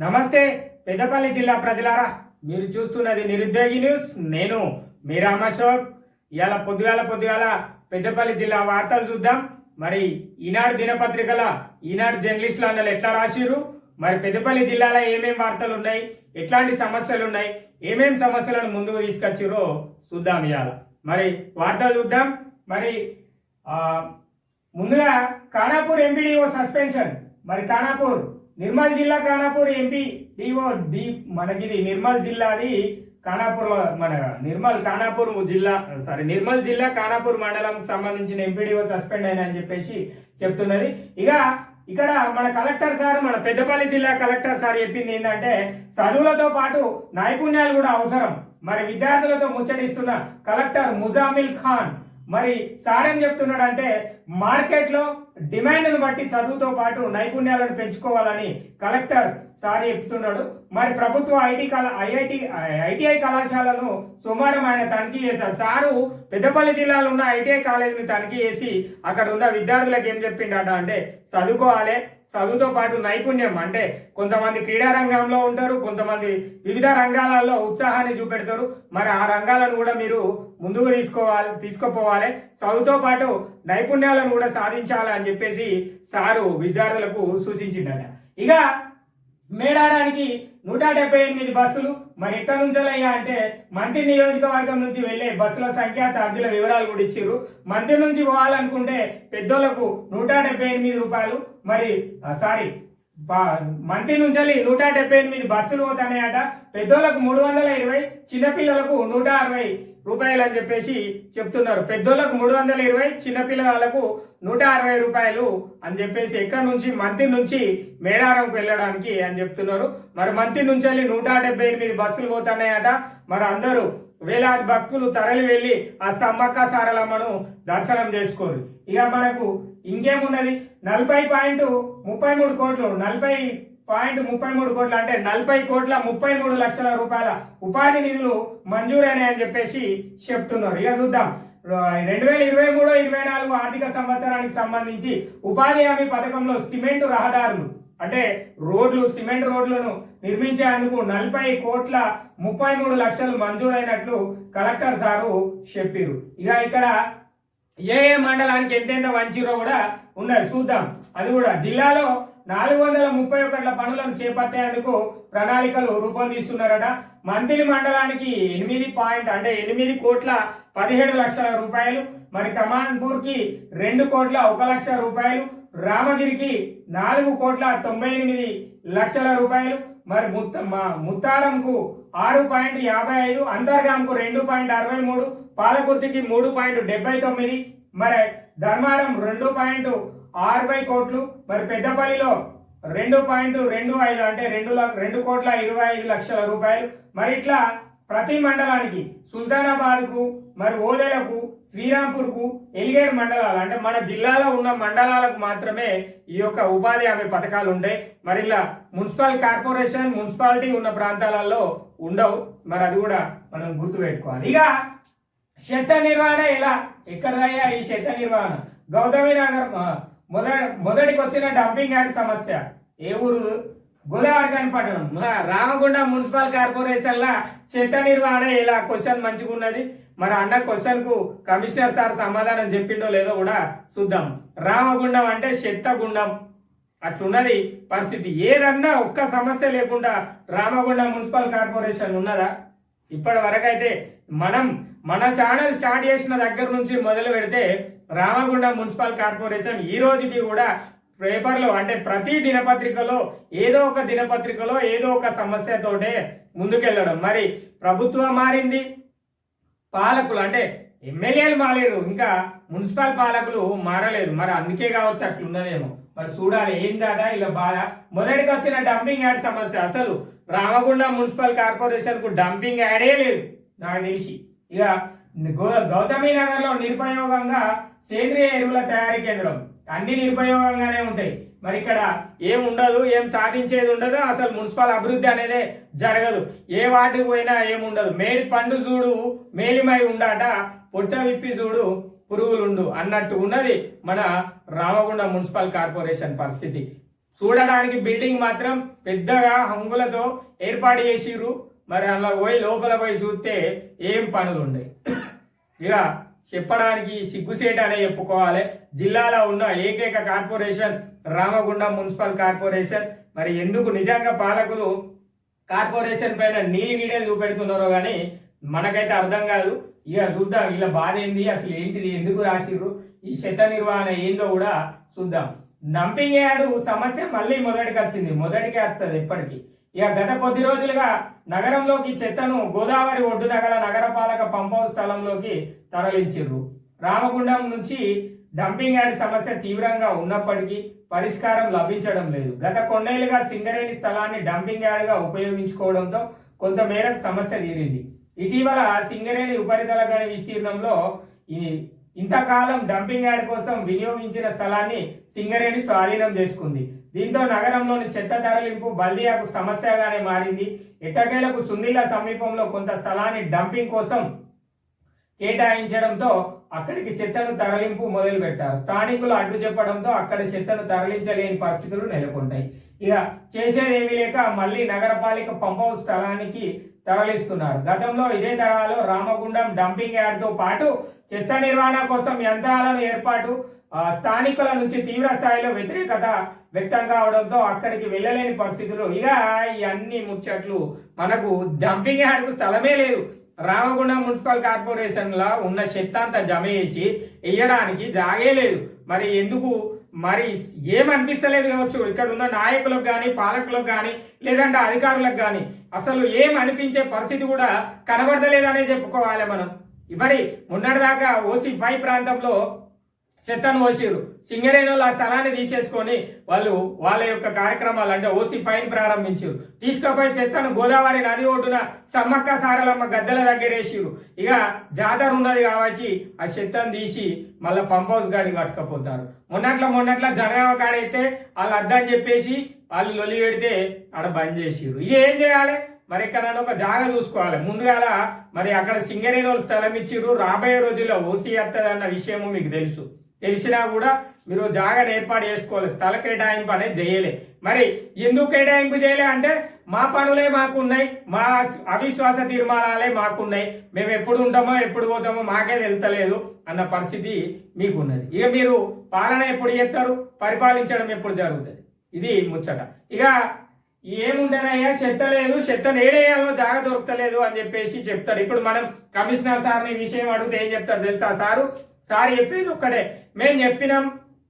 నమస్తే పెద్దపల్లి జిల్లా ప్రజలారా, మీరు చూస్తున్నది నిరుద్యోగి న్యూస్. నేను మీ రామశోక్. ఇవాళ పొద్దుగాల పెద్దపల్లి జిల్లా వార్తలు చూద్దాం. మరి ఈనాడు దినపత్రికల ఈనాడు జర్నలిస్టులు అన్నలు ఎట్లా రాసిరు, మరి పెద్దపల్లి జిల్లాలో ఏమేం వార్తలు ఉన్నాయి, ఎట్లాంటి సమస్యలు ఉన్నాయి, ఏమేం సమస్యలను ముందుకు తీసుకొచ్చిరో చూద్దాం. ఇవాళ మరి వార్తలు చూద్దాం. మరి ముందుగా ఖానాపూర్ ఎంపీడీఓ సస్పెన్షన్. మరి ఖానాపూర్ నిర్మల్ జిల్లా ఖానాపూర్ ఎంపీ డిఓ మనకిది నిర్మల్ జిల్లాది ఖానాపూర్ మన నిర్మల్ జిల్లా ఖానాపూర్ మండలంకి సంబంధించిన ఎంపీడీఓ సస్పెండ్ అయినా అని చెప్పేసి చెప్తున్నది. ఇక్కడ మన కలెక్టర్ సార్, మన పెద్దపల్లి జిల్లా కలెక్టర్ సార్ చెప్పింది ఏంటంటే, చదువులతో పాటు నైపుణ్యాలు కూడా అవసరం. మరి విద్యార్థులతో ముచ్చటిస్తున్న కలెక్టర్ ముజామిల్ ఖాన్ మరి సార్ ఏం చెప్తున్నాడంటే, మార్కెట్లో డిమాండ్ను బట్టి చదువుతో పాటు నైపుణ్యాలను పెంచుకోవాలని కలెక్టర్ సార్ చెప్తున్నాడు. మరి ప్రభుత్వ ఐటీఐ కళాశాలను సోమవారం ఆయన తనిఖీ చేశారు. సారు పెద్దపల్లి జిల్లాలో ఉన్న ఐటీఐ కాలేజీని తనిఖీ చేసి అక్కడ ఉన్న విద్యార్థులకు ఏం చెప్పిండట అంటే, చదువుకోవాలి, చదువుతో పాటు నైపుణ్యం అంటే కొంతమంది క్రీడా రంగంలో ఉంటారు, కొంతమంది వివిధ రంగాలలో ఉత్సాహాన్ని చూపెడతారు. మరి ఆ రంగాలను కూడా మీరు ముందుకు తీసుకుపోవాలి, చదువుతో పాటు నైపుణ్యాలను కూడా సాధించాలి అని చెప్పేసి సారు విద్యార్థులకు సూచించిందట. ఇక మేడారానికి 178 బస్సులు. మరి ఎక్కడి నుంచి అయ్యా అంటే, మంత్రి నియోజకవర్గం నుంచి వెళ్లే బస్సుల సంఖ్య, ఛార్జీల వివరాలు కూడా ఇచ్చిర్రు. మంత్రి నుంచి పోవాలనుకుంటే పెద్దోళ్లకు 178 రూపాయలు. మరి మంత్రి నుంచి 178 బస్సులు పోతాయట. పెద్దోళ్లకు 320, చిన్నపిల్లలకు 160 రూపాయలు అని చెప్పేసి చెప్తున్నారు. పెద్దోళ్లకు 320, చిన్నపిల్లలకు 160 రూపాయలు అని చెప్పేసి ఎక్కడి నుంచి, మంత్రి నుంచి మేడారంకు వెళ్ళడానికి అని చెప్తున్నారు. మరి మంత్రి నుంచి 178 బస్సులు పోతున్నాయట. మరి అందరూ వేలాది భక్తులు తరలి వెళ్ళి ఆ సమ్మక్క సారలమ్మను దర్శనం చేసుకోరు. ఇక మనకు ఇంకేమున్నది, 40.33 కోట్లు, 40.33 కోట్లు అంటే 40,33,00,000 రూపాయల ఉపాధి నిధులు మంజూరైనాయని చెప్పేసి చెప్తున్నారు. ఇక చూద్దాం, 2023-24 ఆర్థిక సంవత్సరానికి సంబంధించి ఉపాధి హామీ పథకంలో సిమెంటు రహదారులు అంటే సిమెంట్ రోడ్లను నిర్మించేందుకు 40,33,00,000 మంజూరైనట్లు కలెక్టర్ సారు చెప్పారు. ఇక ఇక్కడ ఏ మండలానికి ఎంతెంత వంచిరో కూడా ఉన్నది, చూద్దాం. అది కూడా జిల్లాలో 431 పనులను చేపట్టేందుకు ప్రణాళికలు రూపొందిస్తున్నారట. మంత్రి మండలానికి 8,17 రూపాయలు. మరి కమాన్పూర్ కి 2,01,00,000 రూపాయలు. రామగిరికి 4,98,00,000 రూపాయలు. మరి ముత్తారంకు 6.55, అంతర్గాంకు 2.63, పాలకుర్తికి 3.79, మరి ధర్మారం 2.60 కోట్లు. మరి పెద్దపల్లిలో 2.25 అంటే 2,25,00,000 రూపాయలు. మరి ఇట్లా ప్రతి మండలానికి సుల్తానాబాద్కు, మరి ఓదెలకు, శ్రీరాంపూర్కు, ఎలిగేడు మండలాలు అంటే మన జిల్లాలో ఉన్న మండలాలకు మాత్రమే ఈ యొక్క ఉపాధి హామీ పథకాలు ఉంటాయి. మరి ఇలా మున్సిపల్ కార్పొరేషన్, మున్సిపాలిటీ ఉన్న ప్రాంతాలలో ఉండవు. మరి అది కూడా మనం గుర్తుపెట్టుకోవాలి. ఇక చెత్త నిర్వహణ ఎక్కడయ్యా ఈ చెత్త నిర్వహణ? గౌతమి నగర్ మొదటికి వచ్చిన డంపింగ్ యార్డ్ సమస్య ఏ ఊరు? గోదావరిఖని పట్టణం. రామగుండం మున్సిపల్ కార్పొరేషన్ లా చెత్త నిర్వహణ క్వశ్చన్ మంచిగా ఉన్నది. మరి అన్న క్వశ్చన్ కు కమిషనర్ సార్ సమాధానం చెప్పిండో లేదో కూడా చూద్దాం. రామగుండం అంటే చెత్త గుండం, అట్లున్నది పరిస్థితి. ఏదన్నా ఒక్క సమస్య లేకుండా రామగుండం మున్సిపల్ కార్పొరేషన్ ఉన్నదా? ఇప్పటి వరకైతే మన ఛానల్ స్టార్ట్ చేసిన దగ్గర నుంచి మొదలు పెడితే రామగుండం మున్సిపల్ కార్పొరేషన్ ఈ రోజుకి కూడా పేపర్లో అంటే ప్రతి దినపత్రికలో ఏదో ఒక సమస్యతోటే ముందుకెళ్ళడం. మరి ప్రభుత్వం మారింది, పాలకులు అంటే ఎమ్మెల్యేలు మారేరు, ఇంకా మున్సిపల్ పాలకులు మారలేదు. మరి అందుకే కావచ్చు అట్లున్నదేమో. మరి చూడాలి ఏందట ఇలా బాధ. మొదటికి వచ్చిన డంపింగ్ యార్డ్ సమస్య, అసలు రామగుండం మున్సిపల్ కార్పొరేషన్ కు డంపింగ్ యార్డే లేదు నాకు తెలిసి. ఇక గౌతమి నగర్ లో నిరుపయోగంగా సేంద్రియ ఎరువుల తయారీ కేంద్రం, అన్ని నిరుపయోగంగానే ఉంటాయి. మరి ఇక్కడ ఏం ఉండదు, ఏం సాధించేది ఉండదు, అసలు మున్సిపల్ అభివృద్ధి అనేది జరగదు. ఏ వాటికి పోయినా ఏముండదు. మేడి పండు చూడు మేలిమై ఉండట, పొట్ట విప్పి చూడు పురుగులుండు అన్నట్టు ఉన్నది మన రామగుండం మున్సిపల్ కార్పొరేషన్ పరిస్థితి. చూడడానికి బిల్డింగ్ మాత్రం పెద్దగా హంగులతో ఏర్పాటు చేసిర్రు. మరి అలా పోయి లోపల పోయి చూస్తే ఏం పనులు ఉన్నాయి. ఇక చెప్పడానికి సిగ్గుసేట అనే చెప్పుకోవాలి. జిల్లాలో ఉన్న ఏకైక కార్పొరేషన్ రామగుండం మున్సిపల్ కార్పొరేషన్. మరి ఎందుకు నిజంగా పాలకులు కార్పొరేషన్ పైన నీడలు చూపెడుతున్నారో కానీ మనకైతే అర్థం కాదు. ఇక చూద్దాం వీళ్ళ బాధ ఏంది, అసలు ఏంటిది, ఎందుకు రాసిర్రు, ఈ చెత్త నిర్వహణ ఏందో కూడా చూద్దాం. డంపింగ్ యార్డు సమస్య మళ్ళీ మొదటికి వస్తుంది ఎప్పటికీ. ఇక గత కొద్ది రోజులుగా నగరంలోకి చెత్తను గోదావరి ఒడ్డున గల నగరపాలక పంప్ హౌస్ స్థలంలోకి తరలించిర్రు. రామగుండం నుంచి డంపింగ్ యార్డ్ సమస్య తీవ్రంగా ఉన్నప్పటికీ పరిష్కారం లభించడం లేదు. గత కొన్నేళ్లుగా సింగరేణి స్థలాన్ని డంపింగ్ యార్డ్గా ఉపయోగించుకోవడంతో కొంతమేరకు సమస్య తీరింది. ఇటీవల సింగరేణి ఉపరితల గని విస్తీర్ణంలో ఇంతకాలం డంపింగ్ యార్డ్ కోసం వినియోగించిన స్థలాన్ని సింగరేణి స్వాధీనం చేసుకుంది. దీంతో నగరంలోని చెత్త తరలింపు బల్దియాకు సమస్యగానే మారింది. ఎట్టకేలకు సుందిల్ల సమీపంలో కొంత స్థలాన్ని డంపింగ్ కోసం కేటాయించడంతో అక్కడికి చెత్తను తరలింపు మొదలు పెట్టారు. స్థానికులు అడ్డు చెప్పడంతో అక్కడ చెత్తను తరలించలేని పరిస్థితులు నెలకొంటాయి. ఇక చేసేదేమీ లేక మళ్ళీ నగరపాలిక పంప్ హౌస్ స్థలానికి తరలిస్తున్నారు. గతంలో ఇదే తరహాలో రామగుండం డంపింగ్ యార్డ్తో పాటు చెత్త నిర్వహణ కోసం యంత్రాలను ఏర్పాటు స్థానికుల నుంచి తీవ్ర స్థాయిలో వ్యతిరేకత వ్యక్తం కావడంతో అక్కడికి వెళ్ళలేని పరిస్థితులు. ఇక ఈ అన్ని ముచ్చట్లు మనకు డంపింగ్ యార్డ్కు స్థలమే లేదు. రామగుండం మున్సిపల్ కార్పొరేషన్ లా ఉన్న చెత్త అంతా జమ చేసి వేయడానికి జాగే లేదు. మరి ఎందుకు మరి ఏమనిపిస్తలేదు కావచ్చు ఇక్కడ ఉన్న నాయకులకు కానీ పాలకులకు కానీ లేదంటే అధికారులకు కానీ అసలు ఏం అనిపించే పరిస్థితి కూడా కనబడతలేదనే చెప్పుకోవాలి మనం. మరి మొన్నటిదాకా OC5 ప్రాంతంలో చెత్తను పోసిరు. సింగరేణులు ఆ స్థలాన్ని తీసేసుకొని వాళ్ళు వాళ్ళ యొక్క కార్యక్రమాలు అంటే OC5 ప్రారంభించారు. తీసుకుపోయి చెత్తను గోదావరి నది ఒడ్డున సమ్మక్క సారలమ్మ గద్దెల దగ్గర వేసిరు. ఇక జాతర ఉన్నది కాబట్టి ఆ చెత్తను తీసి మళ్ళీ పంప్ హౌస్ గాడికి పట్టుకపోతారు. మొన్నట్ల జనాభా కాడైతే వాళ్ళు అద్దని చెప్పేసి వాళ్ళు లొలి పెడితే ఆడ బంద్ చేసిరు. ఇక ఏం చేయాలి మరి ఎక్కడైనా ఒక జాగా చూసుకోవాలి. ముందుగాల మరి అక్కడ సింగరేణి వాళ్ళు స్థలం ఇచ్చిర్రు. రాబోయే రోజుల్లో OC వస్తుంది అన్న విషయము మీకు తెలిసినా కూడా మీరు జాగాను ఏర్పాటు చేసుకోవాలి. స్థల కేటాయింపు అనేది చేయలే. మరి ఎందుకు కేటాయింపు చేయలే అంటే మా పనులే మాకున్నాయి, మా అవిశ్వాస తీర్మానాలే మాకున్నాయి, మేము ఎప్పుడు ఉంటామో ఎప్పుడు పోతామో మాకే తెలుస్తలేదు అన్న పరిస్థితి మీకున్నది. ఇక మీరు పాలన ఎప్పుడు చేస్తారు, పరిపాలించడం ఎప్పుడు జరుగుతుంది, ఇది ముచ్చట. ఇక ఏముండేనయ్యా చెత్త లేదు, చెత్తను ఏడేయాలో జాగ దొరకలేదు అని చెప్పేసి చెప్తారు. ఇప్పుడు మనం కమిషనర్ సార్ని ఈ విషయం అడిగితే ఏం చెప్తారు తెలుసా? సార్ చెప్పేది ఒక్కటే, మేము చెప్పినాం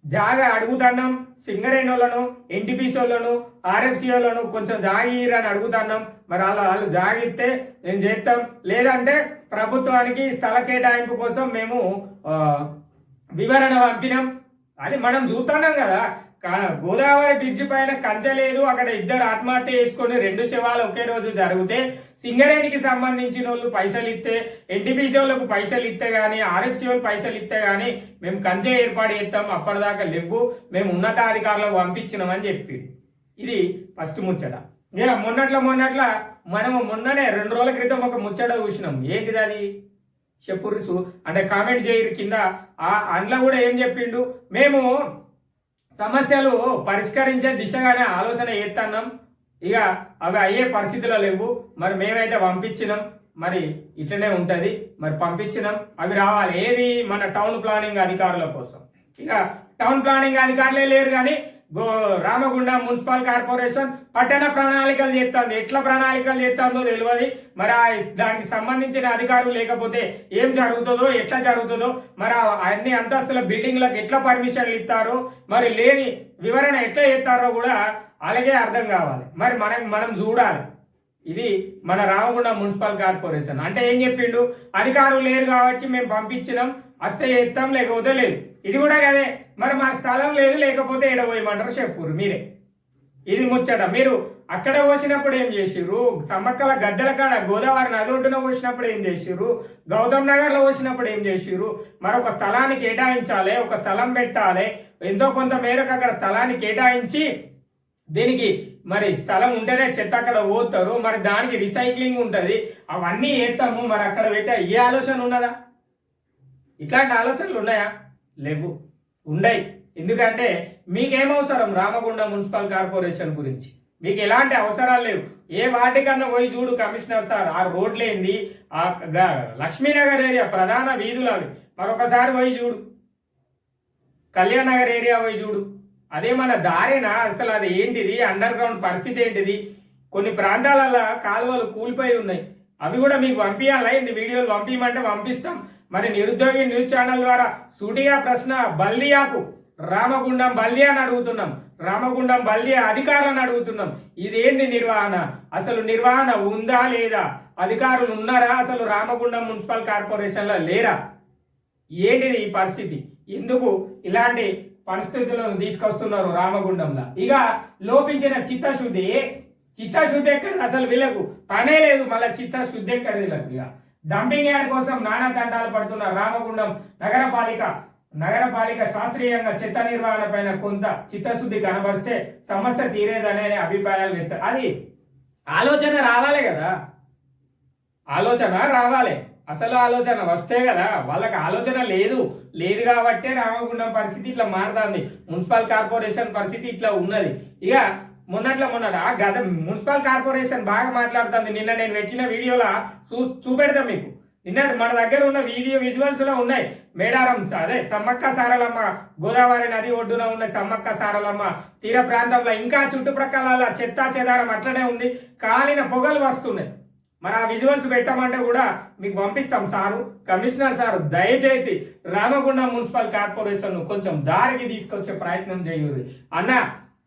జాగా అడుగుతున్నాం, సింగరేణి వాళ్ళను NTPC వాళ్ళను RFC వాళ్ళను కొంచెం జాగీరని అడుగుతున్నాం. మరి వాళ్ళు జాగిస్తే మేము చేస్తాం, లేదంటే ప్రభుత్వానికి స్థల కేటాయింపు కోసం మేము వివరణ పంపినాం. అది మనం చూస్తున్నాం కదా. గోదావరి బ్రిడ్జి పైన కంచె లేదు, అక్కడ ఇద్దరు ఆత్మహత్య చేసుకొని 2 శవాలు ఒకే రోజు జరిగితే సింగరేణికి సంబంధించిన వాళ్ళు పైసలు ఇస్తే, NTPC వాళ్ళకు పైసలు ఇస్తే గానీ, RFC వాళ్ళు పైసలు ఇస్తే గానీ మేము కంచె ఏర్పాటు చేస్తాం, అప్పటిదాకా లేవు, మేము ఉన్నతాధికారులకు పంపించినామని చెప్పి ఇది ఫస్ట్ ముచ్చట. ఇక మొన్నట్ల మనము మొన్ననే 2 రోజుల క్రితం ఒక ముచ్చట చూసినాం. ఏంటిది అది చెప్పుర్రు అంటే కామెంట్ చేయరు కింద. అందులో కూడా ఏం చెప్పిండు, మేము సమస్యలు పరిష్కరించే దిశగానే ఆలోచన చేస్తున్నాం, ఇక అవి అయ్యే పరిస్థితుల్లో లేవు, మరి మేమైతే పంపించినాం, మరి ఇట్లనే ఉంటుంది, మరి పంపించినాం, అవి రావాలి. ఏది మన టౌన్ ప్లానింగ్ అధికారుల కోసం. ఇక టౌన్ ప్లానింగ్ అధికారులే లేరు కానీ రామగుండం మున్సిపల్ కార్పొరేషన్ పట్టణ ప్రణాళికలు చేస్తుంది. ఎట్లా ప్రణాళికలు చేస్తుందో తెలియదు. మరి దానికి సంబంధించిన అధికారులు లేకపోతే ఏం జరుగుతుందో, ఎట్లా జరుగుతుందో, మరి అన్ని అంతస్తుల బిల్డింగ్లకు ఎట్లా పర్మిషన్లు ఇస్తారో, మరి లేని వివరణ ఎట్లా చేస్తారో కూడా అలాగే అర్థం కావాలి. మరి మనం చూడాలి. ఇది మన రామగుండం మున్సిపల్ కార్పొరేషన్ అంటే ఏం చెప్పిండు, అధికారులు లేరు కాబట్టి మేము పంపించినాం, అత్తే చేస్తాం, లేకపోతే లేదు. ఇది కూడా కదే, మరి మాకు స్థలం లేదు, లేకపోతే ఎడబోయమంటారు చెప్పురు మీరే. ఇది ముచ్చట. మీరు అక్కడ పోసినప్పుడు ఏం చేసిర్రు, సమ్మక్కల గద్దెల కాడ గోదావరి నది ఒడ్డున పోసినప్పుడు ఏం చేసిర్రు, గౌతమ్ నగర్లో పోసినప్పుడు ఏం చేసిర్రు. మరొక స్థలాన్ని కేటాయించాలి, ఒక స్థలం పెట్టాలి, ఎంతో కొంత మేరకు అక్కడ స్థలాన్ని కేటాయించి దీనికి మరి స్థలం ఉంటేనే చెత్త అక్కడ పోతారు, మరి దానికి రీసైక్లింగ్ ఉంటుంది, అవన్నీ వేస్తాము, మరి అక్కడ పెట్టే ఏ ఆలోచన ఉన్నదా? ఇట్లాంటి ఆలోచనలు ఉన్నాయా? లేవు. ఉండయి. ఎందుకంటే మీకేమవసరం రామగుండం మున్సిపల్ కార్పొరేషన్ గురించి? మీకు ఎలాంటి అవసరాలు లేవు. ఏ వాటికన్నా పోయి చూడు కమిషనర్ సార్, ఆ రోడ్లేంది, ఆ లక్ష్మీనగర్ ఏరియా ప్రధాన వీధులు అవి మరొకసారి పోయి చూడు, కళ్యాణ్ నగర్ ఏరియా పోయి చూడు. అదే మన దారేనా? అసలు అది ఏంటిది? అండర్ గ్రౌండ్ పరిస్థితి ఏంటిది? కొన్ని ప్రాంతాలలో కాలువలు కూలిపోయి ఉన్నాయి, అవి కూడా మీకు పంపించాలా? ఇంది వీడియోలు పంపించమంటే పంపిస్తాం. మరి నిరుద్యోగి న్యూస్ ఛానల్ ద్వారా సూటిగా ప్రశ్న, బల్దియాకు రామగుండం బల్దియా అని అడుగుతున్నాం, రామగుండం బల్దియా అధికారులను అడుగుతున్నాం. ఇదేంది నిర్వహణ? అసలు నిర్వహణ ఉందా లేదా? అధికారులు ఉన్నారా? అసలు రామగుండం మున్సిపల్ కార్పొరేషన్లో లేరా? ఏంటిది ఈ పరిస్థితి? ఎందుకు ఇలాంటి పరిస్థితులను తీసుకొస్తున్నారు రామగుండంలో? ఇక లోపించిన చిత్తశుద్ధి ఎక్కడిది? అసలు వీళ్ళకు పనే లేదు, మళ్ళీ చిత్తశుద్ధి ఎక్కడిది వీళ్ళకు? ఇక డంపింగ్ యార్డ్ కోసం నానా తంటాలు పడుతున్న రామగుండం నగరపాలిక శాస్త్రీయంగా చెత్త నిర్వహణ పైన కొంత చిత్తశుద్ధి కనబరిస్తే సమస్య తీరేదనే అభిప్రాయాలు వ్యక్తం. అది ఆలోచన రావాలి కదా, ఆలోచన రావాలి. అసలు ఆలోచన వస్తే కదా, వాళ్ళకి ఆలోచన లేదు కాబట్టే రామగుండం పరిస్థితి ఇట్లా మారుతుంది, మున్సిపల్ కార్పొరేషన్ పరిస్థితి ఇట్లా ఉన్నది. ఇక మొన్నట గత మున్సిపల్ కార్పొరేషన్ బాగా మాట్లాడుతుంది. నిన్న నేను వచ్చిన వీడియోలో చూపెడతాం మీకు. నిన్నటి మన దగ్గర ఉన్న వీడియో విజువల్స్ లో ఉన్నాయి. మేడారం అదే సమ్మక్క సారలమ్మ, గోదావరి నది ఒడ్డున ఉన్న సమ్మక్క సారలమ్మ తీర ప్రాంతంలో ఇంకా చుట్టుప్రక్కల చెత్త చెదారం అట్లనే ఉంది, కాలిన పొగలు వస్తున్నాయి. మరి ఆ విజువల్స్ పెట్టామంటే కూడా మీకు పంపిస్తాం. సారు కమిషనర్ సార్ దయచేసి రామగుండం మున్సిపల్ కార్పొరేషన్ కొంచెం దారికి తీసుకొచ్చే ప్రయత్నం చేయాలి అన్న.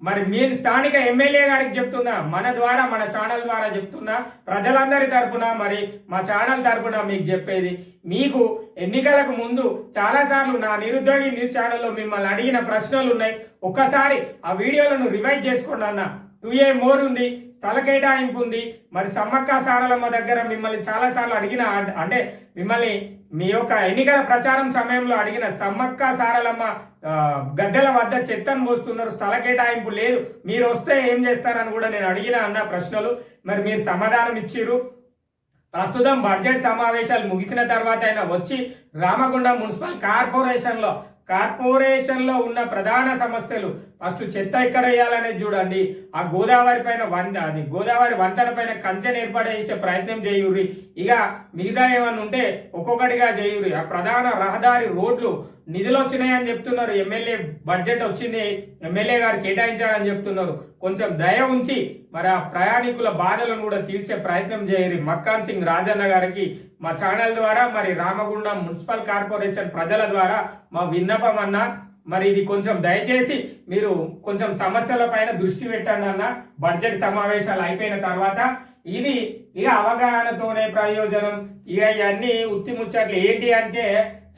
మరి నేను స్థానిక ఎమ్మెల్యే గారికి చెప్తున్నా, మన ద్వారా మన ఛానల్ ద్వారా చెప్తున్నా, ప్రజలందరి తరపున మరి మా ఛానల్ తరపున మీకు చెప్పేది, మీకు ఎన్నికలకు ముందు చాలాసార్లు నా నిరుద్యోగి న్యూస్ ఛానల్లో మిమ్మల్ని అడిగిన ప్రశ్నలు ఉన్నాయి. ఒక్కసారి ఆ వీడియోలను రివైజ్ చేసుకోండి అన్న. 2A మోర్ ఉంది, స్థల కేటాయింపు ఉంది. మరి సమ్మక్క సారలమ్మ దగ్గర మిమ్మల్ని చాలాసార్లు అడిగిన, అంటే మిమ్మల్ని మీ యొక్క ఎన్నికల ప్రచారం సమయంలో అడిగిన సమ్మక్క సారలమ్మ గద్దెల వద్ద చెత్తను మోస్తున్నారు, స్థల కేటాయింపు లేదు, మీరు వస్తే ఏం చేస్తారని కూడా నేను అడిగిన అన్న ప్రశ్నలు. మరి మీరు సమాధానం ఇచ్చిర్రు. ప్రస్తుతం బడ్జెట్ సమావేశాలు ముగిసిన తర్వాత అయినా వచ్చి రామగుండం మున్సిపల్ కార్పొరేషన్లో ఉన్న ప్రధాన సమస్యలు, ఫస్ట్ చెత్త ఎక్కడ వేయాలనేది చూడండి. ఆ గోదావరి పైన గోదావరి వంతెన పైన కంచెను ఏర్పడేసే ప్రయత్నం చేయుర్రి. ఇక మిగతా ఏమన్నా ఉంటే ఒక్కొక్కటిగా చేయుర్రి. ఆ ప్రధాన రహదారి రోడ్లు నిధులు వచ్చినాయని చెప్తున్నారు, ఎమ్మెల్యే బడ్జెట్ వచ్చింది, ఎమ్మెల్యే గారు కేటాయించారని చెప్తున్నారు. కొంచెం దయ ఉంచి మరి ఆ ప్రయాణికుల బాధలను కూడా తీర్చే ప్రయత్నం చేయరు. మక్కాన్ సింగ్ రాజన్న గారికి మా ఛానల్ ద్వారా మరి రామగుండం మున్సిపల్ కార్పొరేషన్ ప్రజల ద్వారా మా విన్నపం అన్న. మరి ఇది కొంచెం దయచేసి మీరు కొంచెం సమస్యల పైన దృష్టి పెట్టండి అన్న. బడ్జెట్ సమావేశాలు అయిపోయిన తర్వాత ఇది ఇక అవగాహనతోనే ప్రయోజనం. ఇక ఇవన్నీ ఉత్తి ముచ్చట్లు ఏంటి అంటే,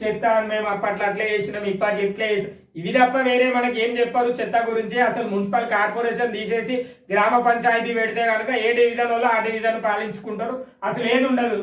చెత్త మేము అప్పట్లో అట్లే చేసినాం, ఇప్పట్లో ఇట్లే చేసినాం, ఇవి తప్ప వేరే మనకి ఏం చెప్పారు చెత్త గురించి? అసలు మున్సిపల్ కార్పొరేషన్ తీసేసి గ్రామ పంచాయతీ పెడితే కనుక ఏ డివిజన్ వల్ల ఆ డివిజన్ పాలించుకుంటారు, అసలు ఏది ఉండదు.